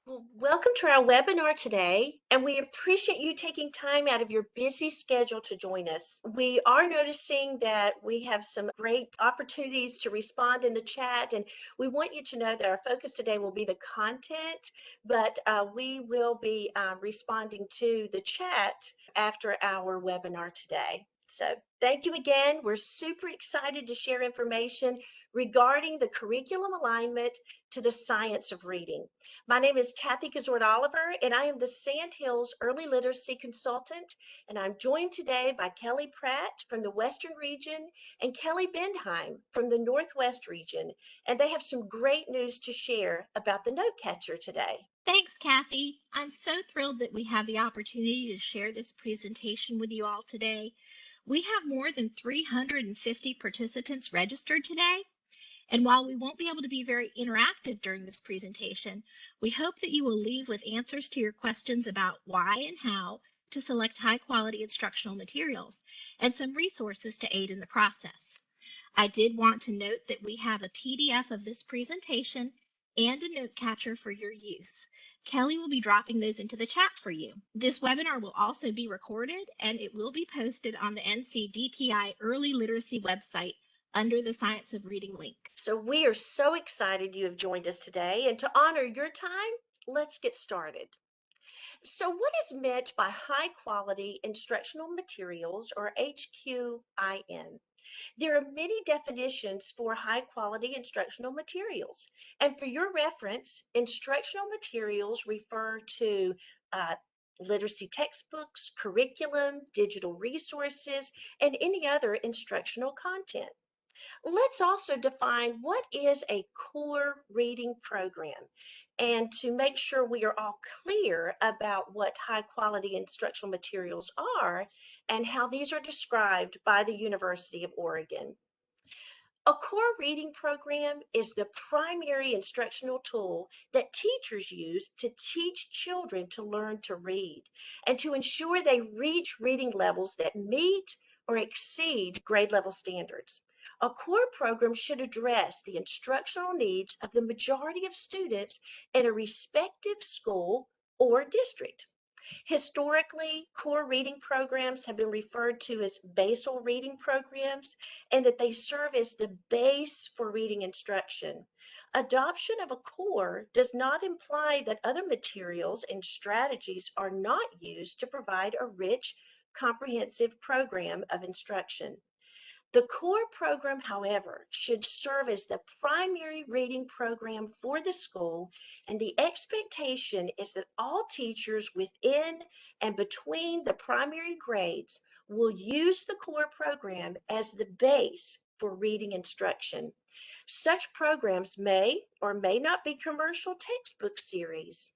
Well, welcome to our webinar today, and we appreciate you taking time out of your busy schedule to join us. We are noticing that we have some great opportunities to respond in the chat, and we want you to know that our focus today will be the content, but we will be responding to the chat after our webinar today. So thank you again. We're super excited to share information regarding the curriculum alignment to the science of reading. My name is Kathy Gazord Oliver, and I am the Sand Hills Early Literacy Consultant. And I'm joined today by Kelly Pratt from the Western region and Kelly Bendheim from the Northwest region. And they have some great news to share about the note catcher today. Thanks, Kathy. I'm so thrilled that we have the opportunity to share this presentation with you all today. We have more than 350 participants registered today, and while we won't be able to be very interactive during this presentation, we hope that you will leave with answers to your questions about why and how to select high-quality instructional materials and some resources to aid in the process. I did want to note that we have a PDF of this presentation and a note catcher for your use. Kelly will be dropping those into the chat for you. This webinar will also be recorded and it will be posted on the NCDPI Early Literacy website under the Science of Reading link. So we are so excited you have joined us today. And to honor your time, let's get started. So what is meant by high quality instructional materials, or HQIM? There are many definitions for high quality instructional materials. And for your reference, instructional materials refer to uh, literacy textbooks, curriculum, digital resources, and any other instructional content. Let's also define what is a core reading program. And to make sure we are all clear about what high quality instructional materials are and how these are described by the University of Oregon. A core reading program is the primary instructional tool that teachers use to teach children to learn to read and to ensure they reach reading levels that meet or exceed grade level standards. A core program should address the instructional needs of the majority of students in a respective school or district. Historically, core reading programs have been referred to as basal reading programs, and that they serve as the base for reading instruction. Adoption of a core does not imply that other materials and strategies are not used to provide a rich, comprehensive program of instruction. The core program, however, should serve as the primary reading program for the school, and the expectation is that all teachers within and between the primary grades will use the core program as the base for reading instruction. Such programs may or may not be commercial textbook series.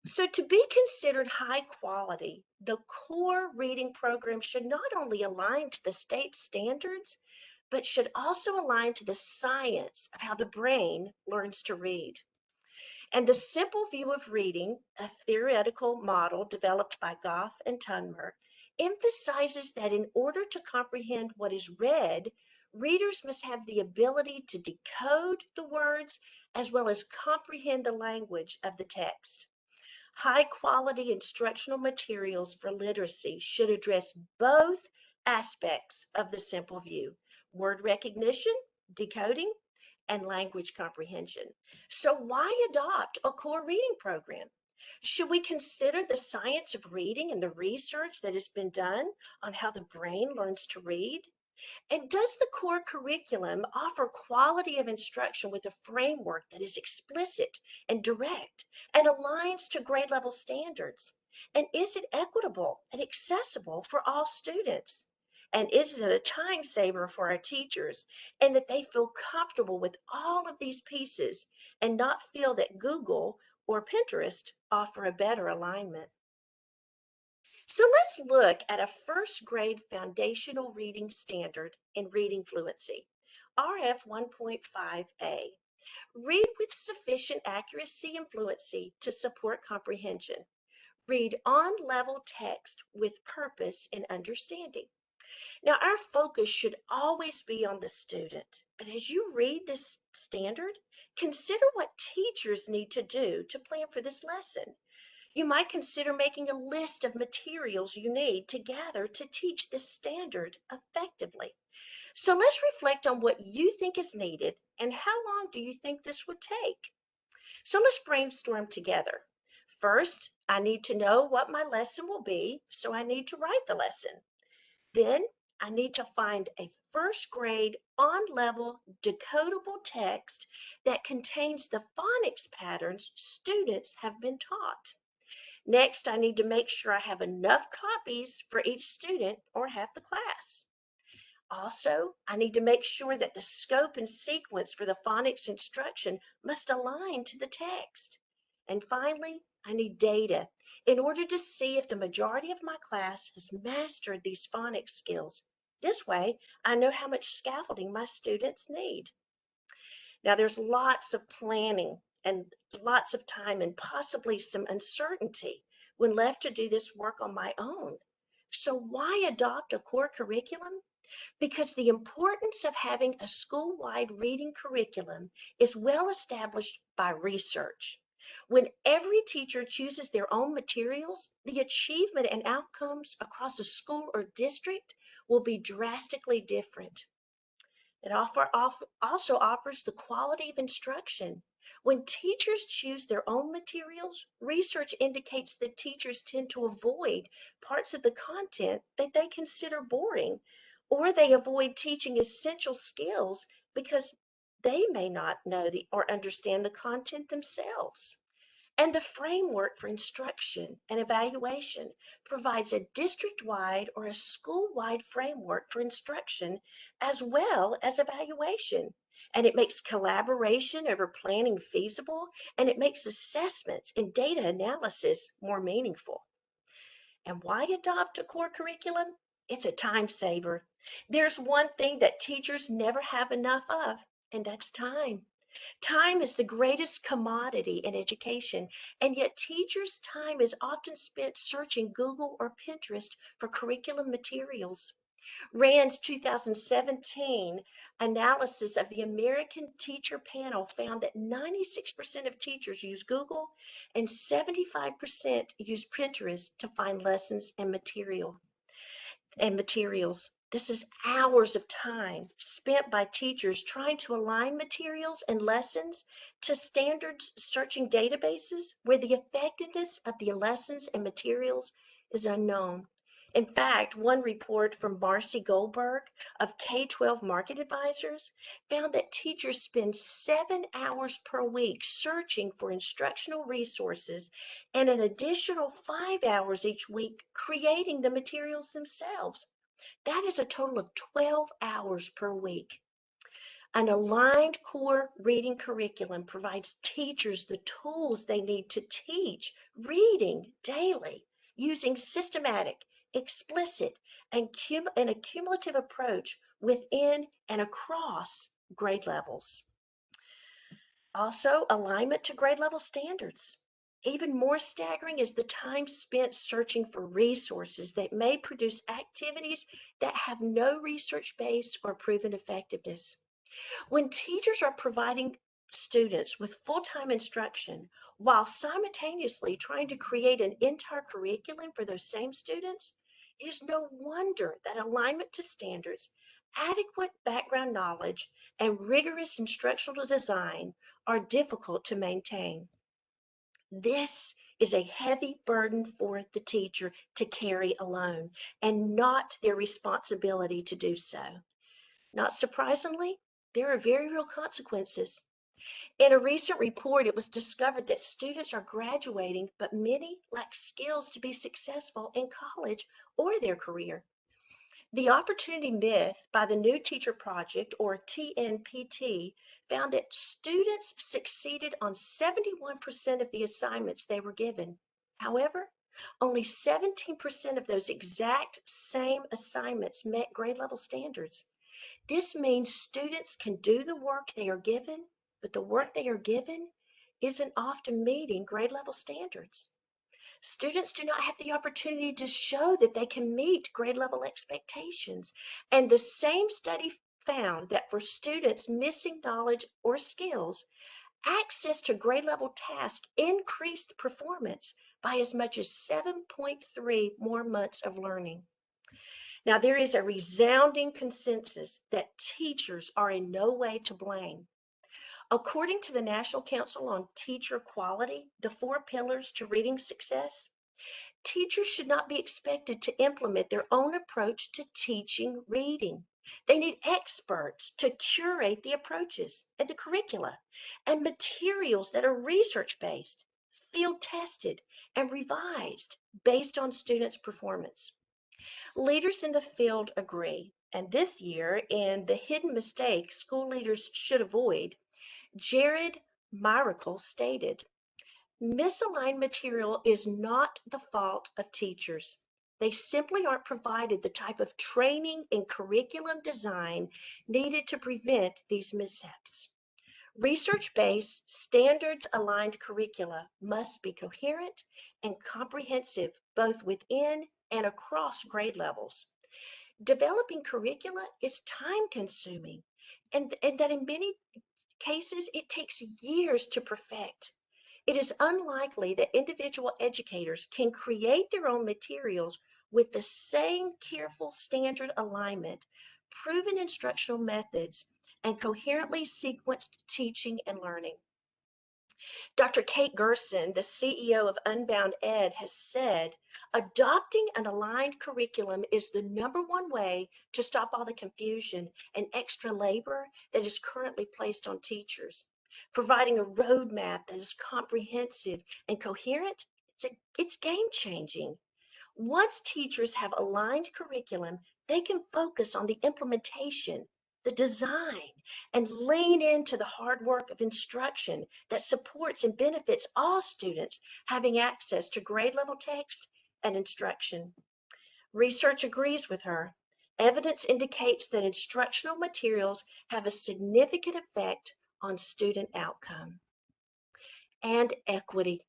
So, to be considered high quality, the core reading program should not only align to the state standards, but should also align to the science of how the brain learns to read. And the simple view of reading, a theoretical model developed by Goff and Tunmer, emphasizes that in order to comprehend what is read, readers must have the ability to decode the words as well as comprehend the language of the text. High quality instructional materials for literacy should address both aspects of the simple view: word recognition, decoding, and language comprehension. So, why adopt a core reading program? Should we consider the science of reading and the research that has been done on how the brain learns to read? And does the core curriculum offer quality of instruction with a framework that is explicit and direct and aligns to grade level standards? And is it equitable and accessible for all students? And is it a time saver for our teachers, and that they feel comfortable with all of these pieces and not feel that Google or Pinterest offer a better alignment? So let's look at a first grade foundational reading standard in reading fluency, RF 1.5A. Read with sufficient accuracy and fluency to support comprehension. Read on level text with purpose and understanding. Now, our focus should always be on the student, but as you read this standard, Consider what teachers need to do to plan for this lesson. You might consider making a list of materials you need to gather to teach this standard effectively. So let's reflect on what you think is needed and how long do you think this would take? So let's brainstorm together. First, I need to know what my lesson will be, so I need to write the lesson. Then I need to find a first grade on level decodable text that contains the phonics patterns students have been taught. Next, I need to make sure I have enough copies for each student or half the class. Also, I need to make sure that the scope and sequence for the phonics instruction must align to the text. And finally, I need data in order to see if the majority of my class has mastered these phonics skills. This way, I know how much scaffolding my students need. Now, there's lots of planning and lots of time and possibly some uncertainty when left to do this work on my own. So why adopt a core curriculum? Because the importance of having a school-wide reading curriculum is well established by research. When every teacher chooses their own materials, the achievement and outcomes across a school or district will be drastically different. It also offers the quality of instruction. When teachers choose their own materials, research indicates that teachers tend to avoid parts of the content that they consider boring, or they avoid teaching essential skills because they may not know or understand the content themselves. And the framework for instruction and evaluation provides a district-wide or a school-wide framework for instruction as well as evaluation. And it makes collaboration over planning feasible, and it makes assessments and data analysis more meaningful. And why adopt a core curriculum? It's a time saver. There's one thing that teachers never have enough of, and that's time. Time is the greatest commodity in education, and yet teachers' time is often spent searching Google or Pinterest for curriculum materials. RAND's 2017 analysis of the American Teacher Panel found that 96% of teachers use Google and 75% use Pinterest to find lessons and materials. This is hours of time spent by teachers trying to align materials and lessons to standards searching databases where the effectiveness of the lessons and materials is unknown. In fact, one report from Marcy Goldberg of K-12 Market Advisors found that teachers spend 7 hours per week searching for instructional resources and an additional 5 hours each week creating the materials themselves. That is a total of 12 hours per week. An aligned core reading curriculum provides teachers the tools they need to teach reading daily using systematic, explicit, and a cumulative approach within and across grade levels. Also, alignment to grade level standards. Even more staggering is the time spent searching for resources that may produce activities that have no research base or proven effectiveness. When teachers are providing students with full-time instruction while simultaneously trying to create an entire curriculum for those same students, it is no wonder that alignment to standards, adequate background knowledge, and rigorous instructional design are difficult to maintain. This is a heavy burden for the teacher to carry alone and not their responsibility to do so. Not surprisingly, there are very real consequences. In a recent report, it was discovered that students are graduating, but many lack skills to be successful in college or their career. The Opportunity Myth by the New Teacher Project, or TNPT, found that students succeeded on 71% of the assignments they were given. However, only 17% of those exact same assignments met grade level standards. This means students can do the work they are given, but the work they are given isn't often meeting grade level standards. Students do not have the opportunity to show that they can meet grade level expectations. And the same study found that for students missing knowledge or skills, Access to grade level tasks increased performance by as much as 7.3 more months of learning. Now, there is a resounding consensus that teachers are in no way to blame. According to the National Council on Teacher Quality, the four pillars to reading success, teachers should not be expected to implement their own approach to teaching reading. They need experts to curate the approaches and the curricula and materials that are research based, field tested, and revised based on students' performance. Leaders in the field agree, and this year, in The Hidden Mistake School Leaders Should Avoid, Jared Miracle stated, misaligned material is not the fault of teachers. They simply aren't provided the type of training and curriculum design needed to prevent these mishaps. Research-based, standards-aligned curricula must be coherent and comprehensive both within and across grade levels. Developing curricula is time-consuming, and that in many cases it takes years to perfect. It is unlikely that individual educators can create their own materials with the same careful standard alignment, proven instructional methods, and coherently sequenced teaching and learning. Dr. Kate Gerson, the CEO of Unbound Ed, has said, adopting an aligned curriculum is the number one way to stop all the confusion and extra labor that is currently placed on teachers. Providing a roadmap that is comprehensive and coherent, it's game changing. Once teachers have aligned curriculum, they can focus on the implementation, the design, and lean into the hard work of instruction that supports and benefits all students having access to grade level text and instruction. Research agrees with her. Evidence indicates that instructional materials have a significant effect on student outcome. And equity.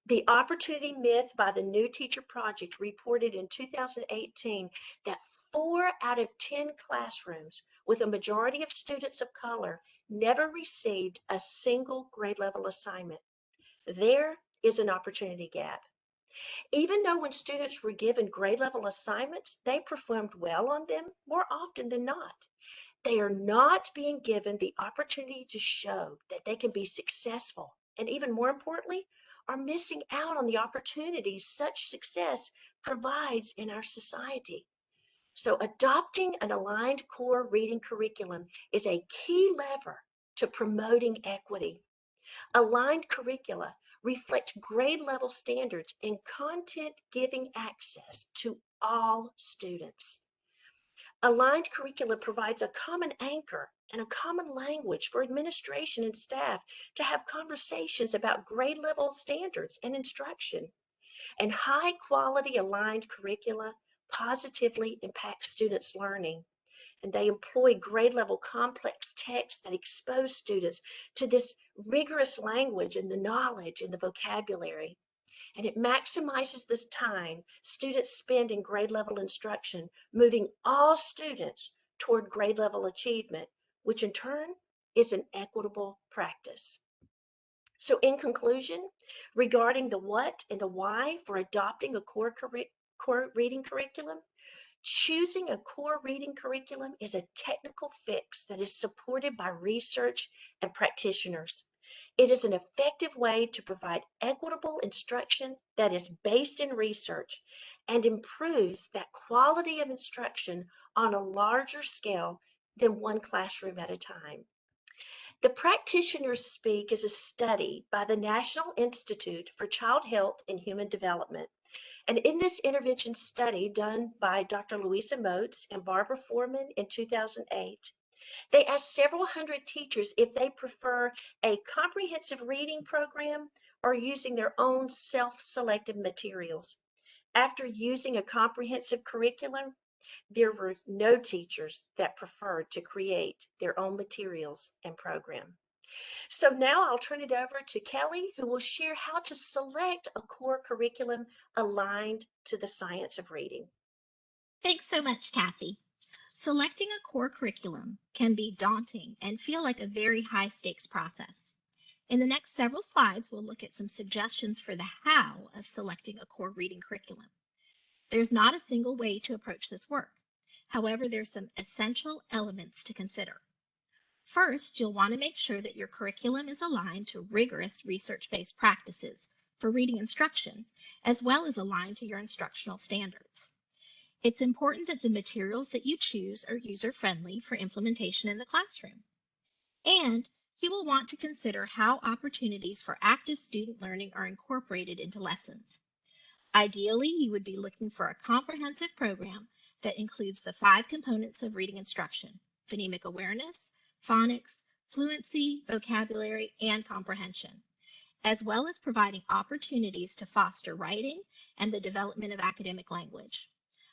The opportunity myth by the New Teacher Project reported in 2018 that 4 out of 10 classrooms with a majority of students of color never received a single grade level assignment. There is an opportunity gap. Even though when students were given grade level assignments, they performed well on them more often than not. They are not being given the opportunity to show that they can be successful, and even more importantly, are missing out on the opportunities such success provides in our society. So adopting an aligned core reading curriculum is a key lever to promoting equity. Aligned curricula reflect grade level standards and content giving access to all students. Aligned curricula provides a common anchor and a common language for administration and staff to have conversations about grade level standards and instruction. And high quality aligned curricula positively impact students' learning. And they employ grade level complex texts that expose students to this rigorous language and the knowledge and the vocabulary. And it maximizes the time students spend in grade level instruction, moving all students toward grade level achievement, which in turn is an equitable practice. So in conclusion, regarding the what and the why for adopting a core reading curriculum, choosing a core reading curriculum is a technical fix that is supported by research and practitioners. It is an effective way to provide equitable instruction that is based in research and improves that quality of instruction on a larger scale than one classroom at a time. The practitioners speak is a study by the National Institute for Child Health and Human Development. And in this intervention study done by Dr. Louisa Moats and Barbara Foreman in 2008, they asked several hundred teachers if they prefer a comprehensive reading program or using their own self-selected materials. After using a comprehensive curriculum, there were no teachers that preferred to create their own materials and program. So now I'll turn it over to Kelly, who will share how to select a core curriculum aligned to the science of reading. Thanks so much, Kathy. Selecting a core curriculum can be daunting and feel like a very high stakes process. In the next several slides, we'll look at some suggestions for the how of selecting a core reading curriculum. There's not a single way to approach this work. However, there's some essential elements to consider. First, you'll want to make sure that your curriculum is aligned to rigorous research-based practices for reading instruction, as well as aligned to your instructional standards. It's important that the materials that you choose are user-friendly for implementation in the classroom. And you will want to consider how opportunities for active student learning are incorporated into lessons. Ideally, you would be looking for a comprehensive program that includes the 5 components of reading instruction: phonemic awareness, phonics, fluency, vocabulary, and comprehension, as well as providing opportunities to foster writing and the development of academic language.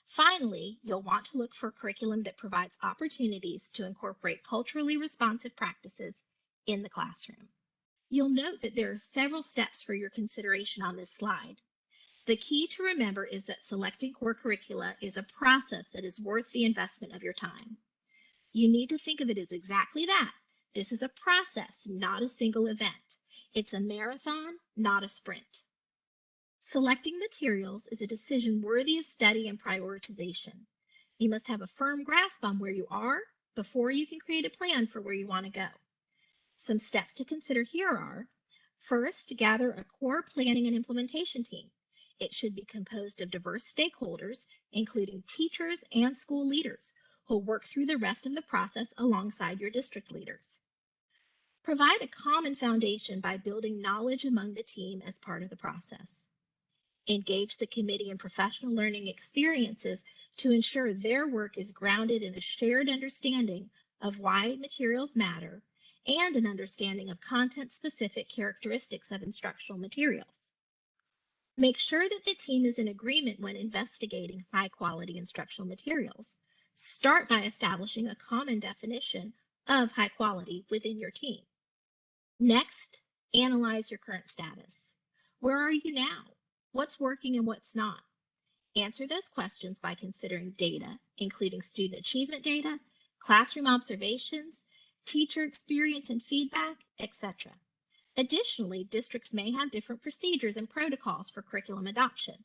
Finally, you'll want to look for a curriculum that provides opportunities to incorporate culturally responsive practices in the classroom. You'll note that there are several steps for your consideration on this slide. The key to remember is that selecting core curricula is a process that is worth the investment of your time. You need to think of it as exactly that. This is a process, not a single event. It's a marathon, not a sprint. Selecting materials is a decision worthy of study and prioritization. You must have a firm grasp on where you are before you can create a plan for where you want to go. Some steps to consider here are: first, gather a core planning and implementation team. It should be composed of diverse stakeholders, including teachers and school leaders, who will work through the rest of the process alongside your district leaders. Provide a common foundation by building knowledge among the team as part of the process. Engage the committee in professional learning experiences to ensure their work is grounded in a shared understanding of why materials matter and an understanding of content-specific characteristics of instructional materials. Make sure that the team is in agreement when investigating high-quality instructional materials. Start by establishing a common definition of high quality within your team. Next, analyze your current status. Where are you now? What's working and what's not? Answer those questions by considering data, including student achievement data, classroom observations, teacher experience and feedback, etc. Additionally, districts may have different procedures and protocols for curriculum adoption,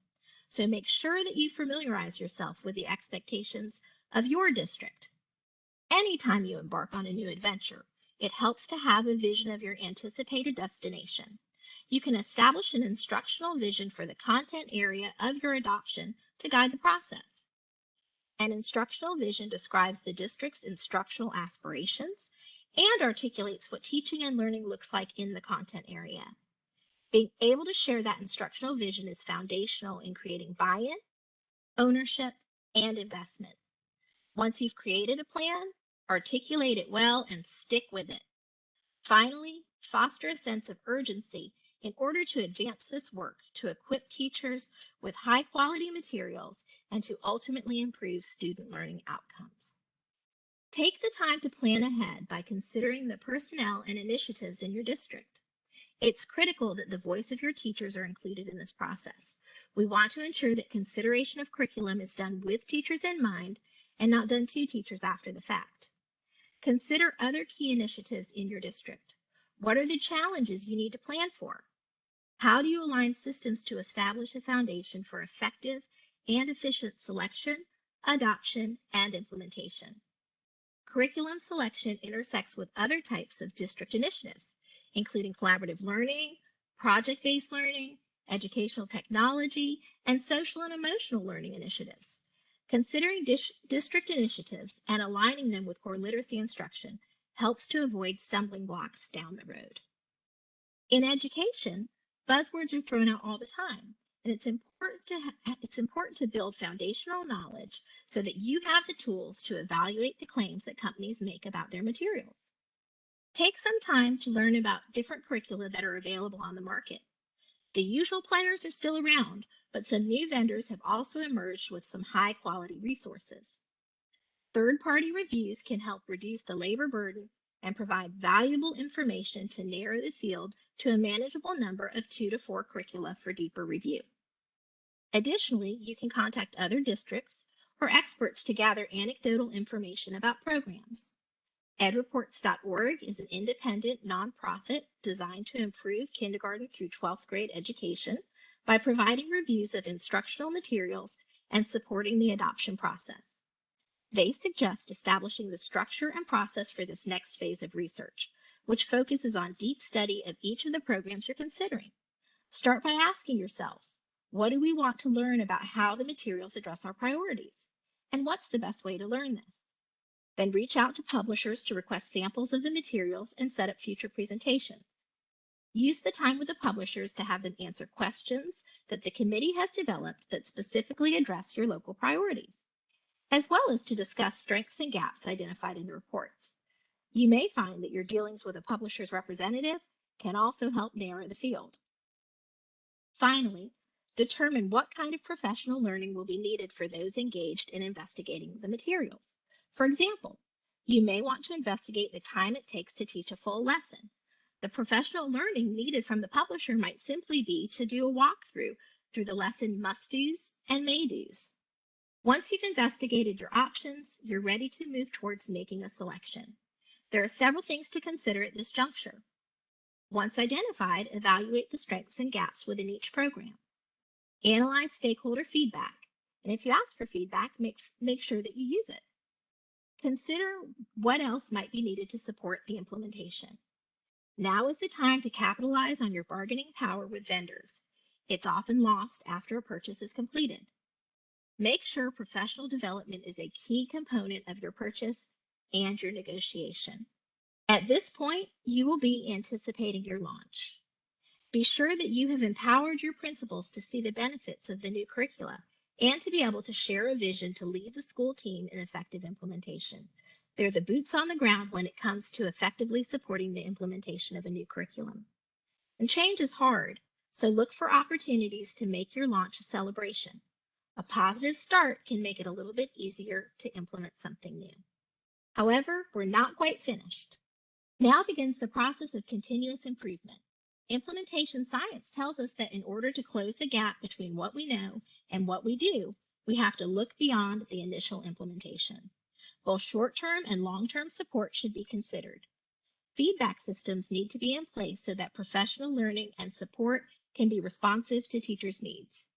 so make sure that you familiarize yourself with the expectations of your district. Anytime you embark on a new adventure, it helps to have a vision of your anticipated destination. You can establish an instructional vision for the content area of your adoption to guide the process. An instructional vision describes the district's instructional aspirations and articulates what teaching and learning looks like in the content area. Being able to share that instructional vision is foundational in creating buy-in, ownership, and investment. Once you've created a plan, articulate it well and stick with it. Finally, foster a sense of urgency in order to advance this work to equip teachers with high-quality materials and to ultimately improve student learning outcomes. Take the time to plan ahead by considering the personnel and initiatives in your district. It's critical that the voice of your teachers are included in this process. We want to ensure that consideration of curriculum is done with teachers in mind and not done to teachers after the fact. Consider other key initiatives in your district. What are the challenges you need to plan for? How do you align systems to establish a foundation for effective and efficient selection, adoption, and implementation? Curriculum selection intersects with other types of district initiatives, including collaborative learning, project-based learning, educational technology, and social and emotional learning initiatives. Considering district initiatives and aligning them with core literacy instruction helps to avoid stumbling blocks down the road. In education, buzzwords are thrown out all the time, and it's important to build foundational knowledge so that you have the tools to evaluate the claims that companies make about their materials. Take some time to learn about different curricula that are available on the market. The usual players are still around, but some new vendors have also emerged with some high-quality resources. Third-party reviews can help reduce the labor burden and provide valuable information to narrow the field to a manageable number of 2 to 4 curricula for deeper review. Additionally, you can contact other districts or experts to gather anecdotal information about programs. EdReports.org is an independent nonprofit designed to improve kindergarten through 12th grade education by providing reviews of instructional materials and supporting the adoption process. They suggest establishing the structure and process for this next phase of research, which focuses on deep study of each of the programs you're considering. Start by asking yourselves, what do we want to learn about how the materials address our priorities? And what's the best way to learn this? Then reach out to publishers to request samples of the materials and set up future presentations. Use the time with the publishers to have them answer questions that the committee has developed that specifically address your local priorities, as well as to discuss strengths and gaps identified in the reports. You may find that your dealings with a publisher's representative can also help narrow the field. Finally, determine what kind of professional learning will be needed for those engaged in investigating the materials. For example, you may want to investigate the time it takes to teach a full lesson. The professional learning needed from the publisher might simply be to do a walkthrough through the lesson must-dos and may-dos. Once you've investigated your options, you're ready to move towards making a selection. There are several things to consider at this juncture. Once identified, evaluate the strengths and gaps within each program. Analyze stakeholder feedback, and if you ask for feedback, make sure that you use it. Consider what else might be needed to support the implementation. Now is the time to capitalize on your bargaining power with vendors. It's often lost after a purchase is completed. Make sure professional development is a key component of your purchase and your negotiation. At this point, you will be anticipating your launch. Be sure that you have empowered your principals to see the benefits of the new curricula and to be able to share a vision to lead the school team in effective implementation. They're the boots on the ground when it comes to effectively supporting the implementation of a new curriculum. And change is hard, so look for opportunities to make your launch a celebration. A positive start can make it a little bit easier to implement something new. However, we're not quite finished. Now begins the process of continuous improvement. Implementation science tells us that in order to close the gap between what we know and what we do, we have to look beyond the initial implementation. Both short-term and long-term support should be considered. Feedback systems need to be in place so that professional learning and support can be responsive to teachers' needs.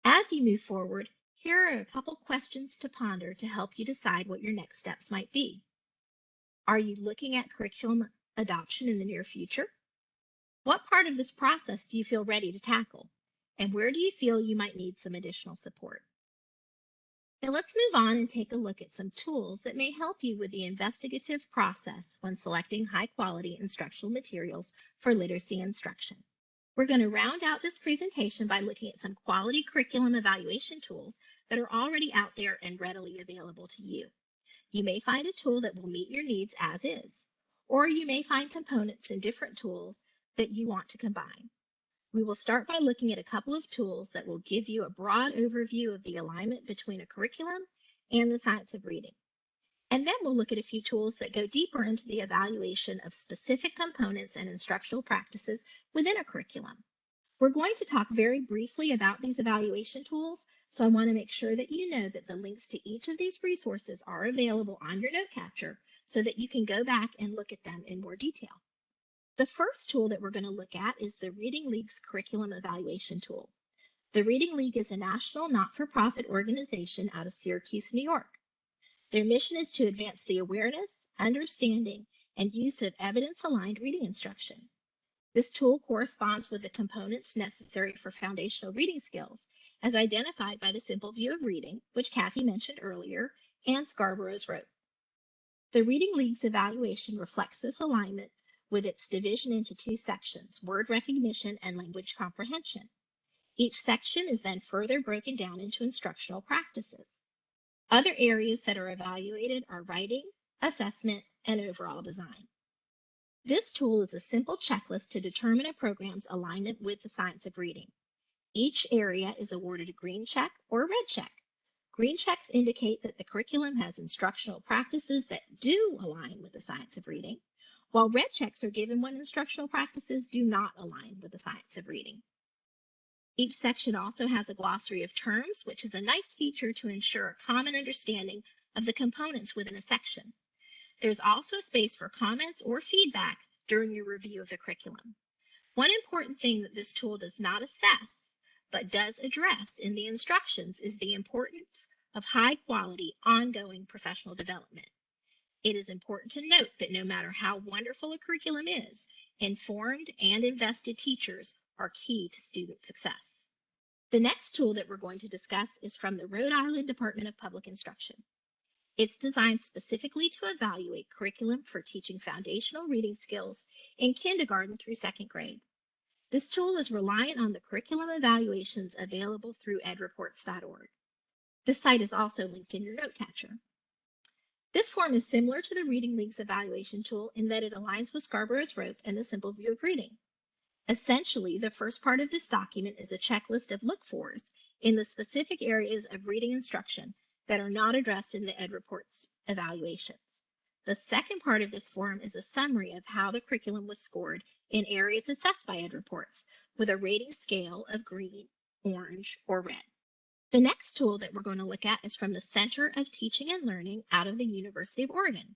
As you move forward, here are a couple questions to ponder to help you decide what your next steps might be. Are you looking at curriculum adoption in the near future? What part of this process do you feel ready to tackle? And where do you feel you might need some additional support? Now let's move on and take a look at some tools that may help you with the investigative process when selecting high-quality instructional materials for literacy instruction. We're going to round out this presentation by looking at some quality curriculum evaluation tools that are already out there and readily available to you. You may find a tool that will meet your needs as is, or you may find components in different tools that you want to combine. We will start by looking at a couple of tools that will give you a broad overview of the alignment between a curriculum and the science of reading. And then we'll look at a few tools that go deeper into the evaluation of specific components and instructional practices within a curriculum. We're going to talk very briefly about these evaluation tools, so I want to make sure that you know that the links to each of these resources are available on your note capture so that you can go back and look at them in more detail. The first tool that we're going to look at is the Reading League's Curriculum Evaluation Tool. The Reading League is a national not-for-profit organization out of Syracuse, New York. Their mission is to advance the awareness, understanding, and use of evidence-aligned reading instruction. This tool corresponds with the components necessary for foundational reading skills, as identified by the Simple View of Reading, which Kathy mentioned earlier, and Scarborough's Rote. The Reading League's evaluation reflects this alignment with its division into two sections, word recognition and language comprehension. Each section is then further broken down into instructional practices. Other areas that are evaluated are writing, assessment, and overall design. This tool is a simple checklist to determine a program's alignment with the science of reading. Each area is awarded a green check or a red check. Green checks indicate that the curriculum has instructional practices that do align with the science of reading, while red checks are given when instructional practices do not align with the science of reading. Each section also has a glossary of terms, which is a nice feature to ensure a common understanding of the components within a section. There's also space for comments or feedback during your review of the curriculum. One important thing that this tool does not assess, but does address in the instructions is the importance of high-quality, ongoing professional development. It is important to note that no matter how wonderful a curriculum is, informed and invested teachers are key to student success. The next tool that we're going to discuss is from the Rhode Island Department of Public Instruction. It's designed specifically to evaluate curriculum for teaching foundational reading skills in kindergarten through second grade. This tool is reliant on the curriculum evaluations available through edreports.org. This site is also linked in your note catcher. This form is similar to the Reading League's evaluation tool in that it aligns with Scarborough's rope and the simple view of reading. Essentially, the first part of this document is a checklist of look-fors in the specific areas of reading instruction that are not addressed in the EdReports evaluations. The second part of this form is a summary of how the curriculum was scored in areas assessed by EdReports with a rating scale of green, orange, or red. The next tool that we're going to look at is from the Center of Teaching and Learning out of the University of Oregon.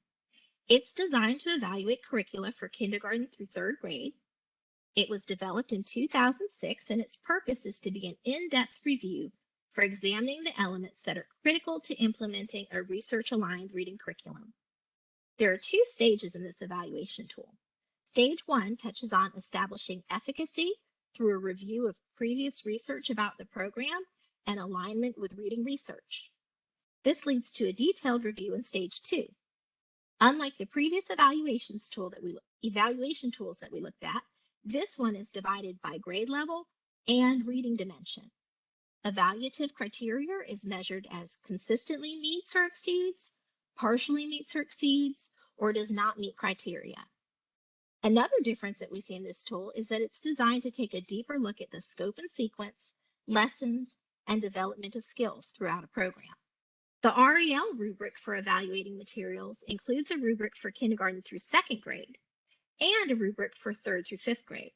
It's designed to evaluate curricula for kindergarten through third grade. It was developed in 2006, and its purpose is to be an in-depth review for examining the elements that are critical to implementing a research-aligned reading curriculum. There are two stages in this evaluation tool. Stage 1 touches on establishing efficacy through a review of previous research about the program and alignment with reading research. This leads to a detailed review in Stage 2. Unlike the previous evaluation tools that we looked at, this one is divided by grade level and reading dimension. Evaluative criteria is measured as consistently meets or exceeds, partially meets or exceeds, or does not meet criteria. Another difference that we see in this tool is that it's designed to take a deeper look at the scope and sequence, lessons, and development of skills throughout a program. The REL rubric for evaluating materials includes a rubric for kindergarten through second grade and a rubric for third through fifth grade.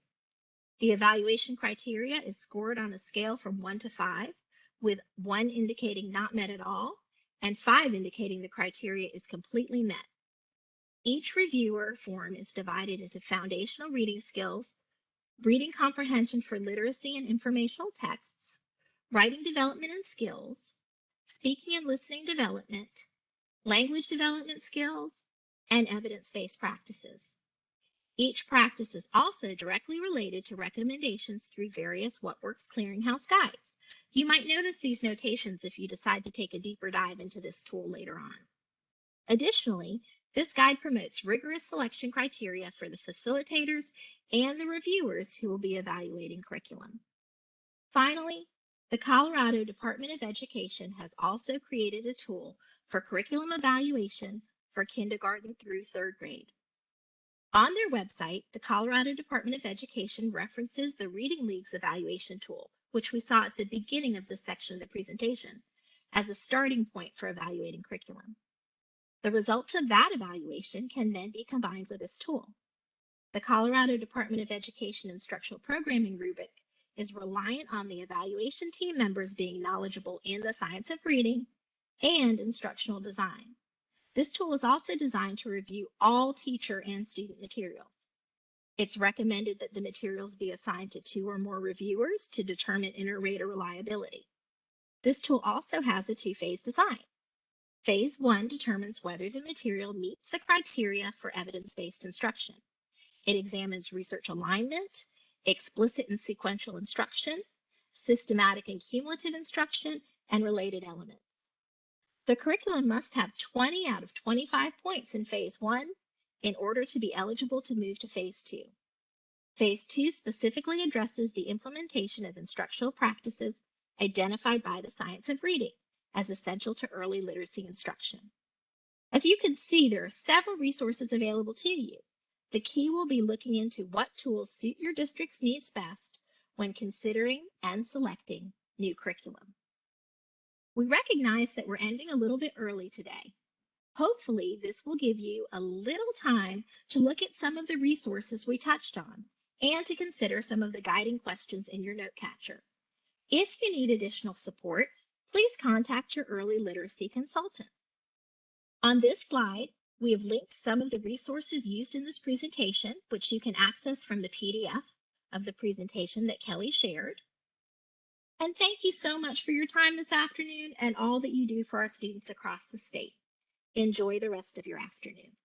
The evaluation criteria is scored on a scale from 1 to 5, with 1 indicating not met at all and 5 indicating the criteria is completely met. Each reviewer form is divided into foundational reading skills, reading comprehension for literacy and informational texts, writing development and skills, speaking and listening development, language development skills, and evidence-based practices. Each practice is also directly related to recommendations through various What Works Clearinghouse guides. You might notice these notations if you decide to take a deeper dive into this tool later on. Additionally, this guide promotes rigorous selection criteria for the facilitators and the reviewers who will be evaluating curriculum. Finally, the Colorado Department of Education has also created a tool for curriculum evaluation for kindergarten through third grade. On their website, the Colorado Department of Education references the Reading League's evaluation tool, which we saw at the beginning of this section of the presentation, as a starting point for evaluating curriculum. The results of that evaluation can then be combined with this tool. The Colorado Department of Education Instructional Programming rubric is reliant on the evaluation team members being knowledgeable in the science of reading and instructional design. This tool is also designed to review all teacher and student materials. It's recommended that the materials be assigned to 2 or more reviewers to determine inter-rater reliability. This tool also has a 2-phase design. Phase 1 determines whether the material meets the criteria for evidence-based instruction. It examines research alignment, explicit and sequential instruction, systematic and cumulative instruction, and related elements. The curriculum must have 20 out of 25 points in Phase 1 in order to be eligible to move to Phase 2. Phase 2 specifically addresses the implementation of instructional practices identified by the science of reading as essential to early literacy instruction. As you can see, there are several resources available to you. The key will be looking into what tools suit your district's needs best when considering and selecting new curriculum. We recognize that we're ending a little bit early today. Hopefully, this will give you a little time to look at some of the resources we touched on and to consider some of the guiding questions in your note catcher. If you need additional support, please contact your early literacy consultant. On this slide, We have linked some of the resources used in this presentation, which you can access from the PDF of the presentation that Kelly shared. And thank you so much for your time this afternoon and all that you do for our students across the state. Enjoy the rest of your afternoon.